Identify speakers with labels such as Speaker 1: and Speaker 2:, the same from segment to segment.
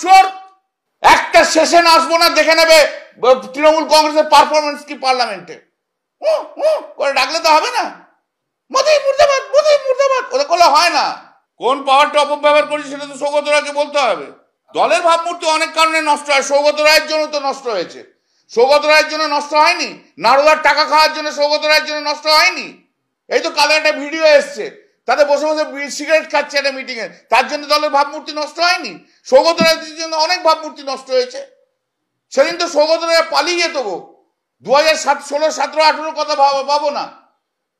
Speaker 1: চোর একটা সেশন আসবো না, দেখে নেবে তৃণমূল কংগ্রেসের পারফরমেন্স কি পার্লামেন্টে করে ডাকলে তো হবে না। মোদি মুর্দাবাদ, মোদি মুর্দাবাদ ওদের করলে হয় না। কোন পাওয়ারটা অপব্যবহার করেছে সেটা তো সৌগত রায়কে বলতে হবে। দলের ভাবমূর্তি অনেক কারণে নষ্ট হয়, সৌগত রায়ের জন্য তো নষ্ট হয়েছে। সৌগত রায়ের জন্য নষ্ট হয়নি, নারদার টাকা খাওয়ার জন্য সৌগত রায়ের জন্য নষ্ট হয়নি। এই তো কালো একটা ভিডিও এসছে, তাতে বসে বসে সিগারেট খাচ্ছে একটা মিটিং এ, তার জন্য দলের ভাবমূর্তি নষ্ট হয়নি। সৌগত রায়ের জন্য অনেক ভাবমূর্তি নষ্ট হয়েছে। সেদিন তো সৌগত রায় পালিয়ে যেত গো, 2016, 17, 18 কথা ভাবো না,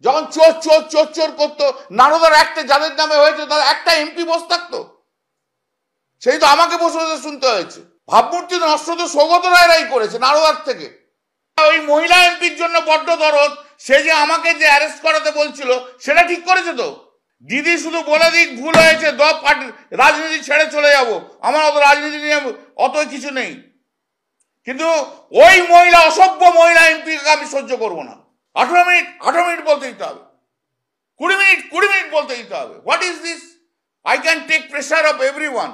Speaker 1: যখন চোর চোর চোর চোর করতো, নারদার একটা যাদের নামে হয়েছে তার একটা এমপি বসে থাকতো, সেই তো আমাকে বসে বসে শুনতে হয়েছে। ভাবমূর্তি নষ্ট তো সৌগত রায়রাই করেছে নারদার থেকে। ওই মহিলা এমপির জন্য বড্ড দরদ, সে যে আমাকে যে অ্যারেস্ট করাতে বলছিল সেটা ঠিক করেছে তো। দিদি শুধু বলে দিক ভুল হয়েছে, রাজনীতি ছেড়ে চলে যাব, আমার অত রাজনীতি নিয়ে অত কিছু নেই, কিন্তু ওই মহিলা অসভ্য মহিলা এমপিকে আমি সহ্য করবো না। 18 মিনিট বলতে দিতে হবে, 20 মিনিট বলতে দিতে হবে। What is this? I can take pressure of everyone,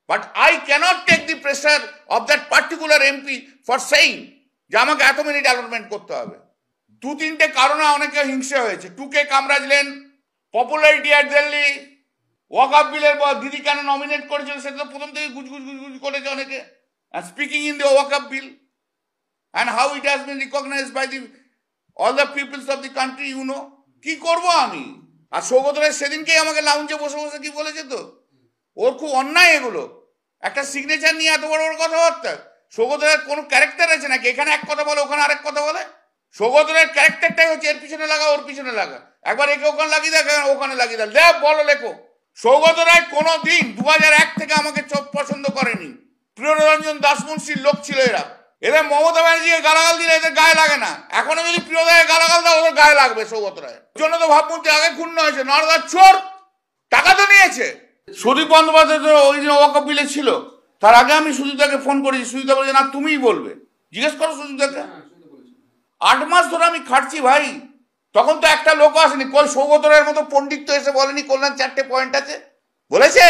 Speaker 1: but I cannot take the pressure of that particular MP for saying যে আমাকে এত মিনিট অ্যালটমেন্ট করতে হবে। 2-3টে কারণে অনেকে হিংসে হয়েছে। 2K Kamaraj lane, popularity at Delhi, ওয়াকআপ বিলের দিদি কেন নমিনেট করেছিল সেটা তো প্রথম থেকে গুজগুজ করেছে অনেকে। Speaking in the Waqf bill and how it has been recognised by the all the peoples of the country, you know। কি করব আমি? আর সৌগত রায় সেদিনকেই আমাকে লাউঞ্জে বসে বসে কি বলেছে তো, ওর খুব অন্যায় এগুলো, একটা সিগনেচার নিয়ে এত বড় বড় কথাবার্তা। সৌগত রায়ের কোনো ক্যারেক্টার আছে নাকি? এখানে এক কথা বলে ওখানে আরেক কথা বলে। সৌগত রায়ের ক্যারেক্টারটাই হচ্ছে এর পিছনে লাগা ওর পিছনে লাগা, একবার একে ওখানে লাগিয়ে দেয়, ওখানে লাগিয়ে দেয়, দেখ বলো লেখো। সৌগত রায় কোনো দিন 2001 থেকে আমাকে চোখ পছন্দ করেনি। প্রিয়রঞ্জন দাসমুন্সির লোক ছিল এরা, এদের মমতা ব্যানার্জিকে গালাগাল দিলে এদের গায়ে লাগে না, এখনো যদি প্রিয়দাকে গালাগাল দেয় ওদের গায়ে লাগবে সৌগত রায়ের জন্য। তো ভাবমূর্তি আগে ক্ষুণ্ণ হয়েছে, নারদার চোর টাকা তো নিয়েছে। সুদীপ বন্দ্যোপাধ্যায় তো ওই দিন ওয়াকআপ বিলে ছিল, তার আগে আমি সুদীপদাকে ফোন করেছি, সুদীপদা বলেছে না তুমিই বলবে, জিজ্ঞেস করো সুদীপদাকে। 8 মাস ধরে আমি খাটছি ভাই, তখন তো একটা লোক আসেনি। কই সৌগত রায়ের মতো পণ্ডিত তো এসে বলেনি কল্যাণ 4টে পয়েন্ট আছে, বলেছে,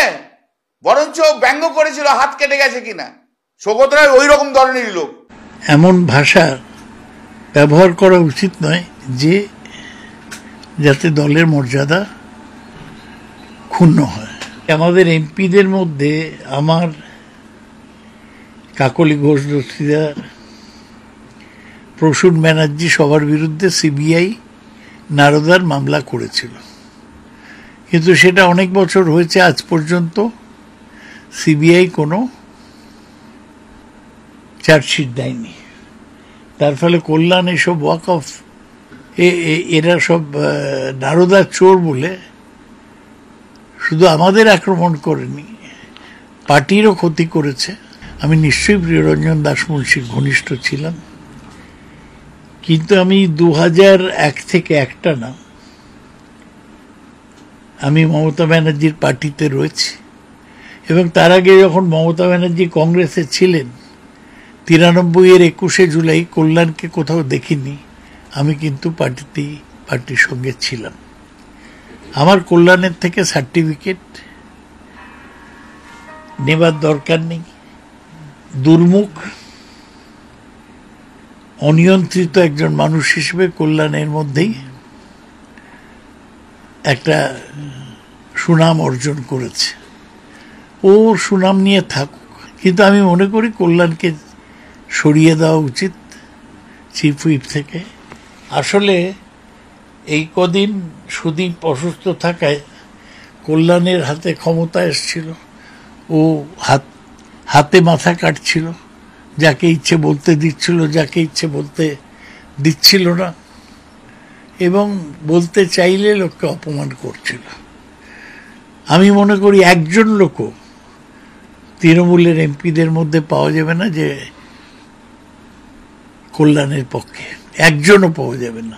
Speaker 1: বরঞ্চ ব্যঙ্গ করেছিল হাত কেটে গেছে কিনা। সৌগত রায় ওই রকম ধরনেরই লোক।
Speaker 2: এমন ভাষা ব্যবহার করা উচিত নয় যে যাতে দলের মর্যাদা ক্ষুণ্ণ হয়। আমাদের এমপিদের মধ্যে আমার কাকলি ঘোষ দস্তিদা, প্রসূন ব্যানার্জি সবার বিরুদ্ধে সিবিআই নারদার মামলা করেছিল, কিন্তু সেটা অনেক বছর হয়েছে, আজ পর্যন্ত সিবিআই কোনো চার্জশিট দেয়নি। তার ফলে কল্যাণ এসব ওয়াকফ এরা সব নারদার চোর বলে শুধু আমাদের আক্রমণ করেনি, পার্টিরও ক্ষতি করেছে। আমি নিশ্চয়ই প্রিয়রঞ্জন দাসমুন্সির ঘনিষ্ঠ ছিলাম, কিন্তু আমি 2001 থেকে একটা না আমি মমতা ব্যানার্জির পার্টিতে রয়েছি, এবং তার আগে যখন মমতা ব্যানার্জি কংগ্রেসে ছিলেন 93-এর 21শে জুলাই কল্যাণকে কোথাও দেখিনি। আমি কিন্তু পার্টির সঙ্গে ছিলাম। আমার কল্যাণের থেকে সার্টিফিকেট নেবার দরকার নেই। দুর্মুখ অনিয়ন্ত্রিত একজন মানুষ হিসেবে কল্যাণের মধ্যেই একটা সুনাম অর্জন করেছে, ও সুনাম নিয়ে থাকুক। কিন্তু আমি মনে করি কল্যাণকে সরিয়ে দেওয়া উচিত চিফ হুইপ থেকে। আসলে এই কদিন সুদীপ অসুস্থ থাকায় কল্যাণের হাতে ক্ষমতা এসছিল, ও হাতে মাথা কাটছিল, যাকে ইচ্ছে বলতে দিচ্ছিল, যাকে ইচ্ছে বলতে দিচ্ছিল না, এবং বলতে চাইলে লোককে অপমান করছিল। আমি মনে করি একজন লোকও তৃণমূলের এমপিদের মধ্যে পাওয়া যাবে না যে কল্যাণের পক্ষে, একজনও পাওয়া যাবে না।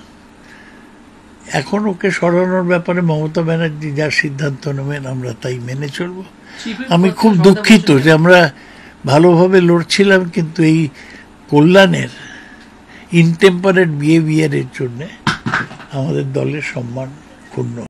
Speaker 2: এখন ওকে সরানোর ব্যাপারে মমতা ব্যানার্জি যা সিদ্ধান্ত নেবেন আমরা তাই মেনে চলব। আমি খুব দুঃখিত যে আমরা ভালোভাবে লড়ছিলাম, কিন্তু এই কল্যাণের ইনটেম্পারেট বিহেভিয়ারের জন্যে আমাদের দলের সম্মান ক্ষুণ্ণ।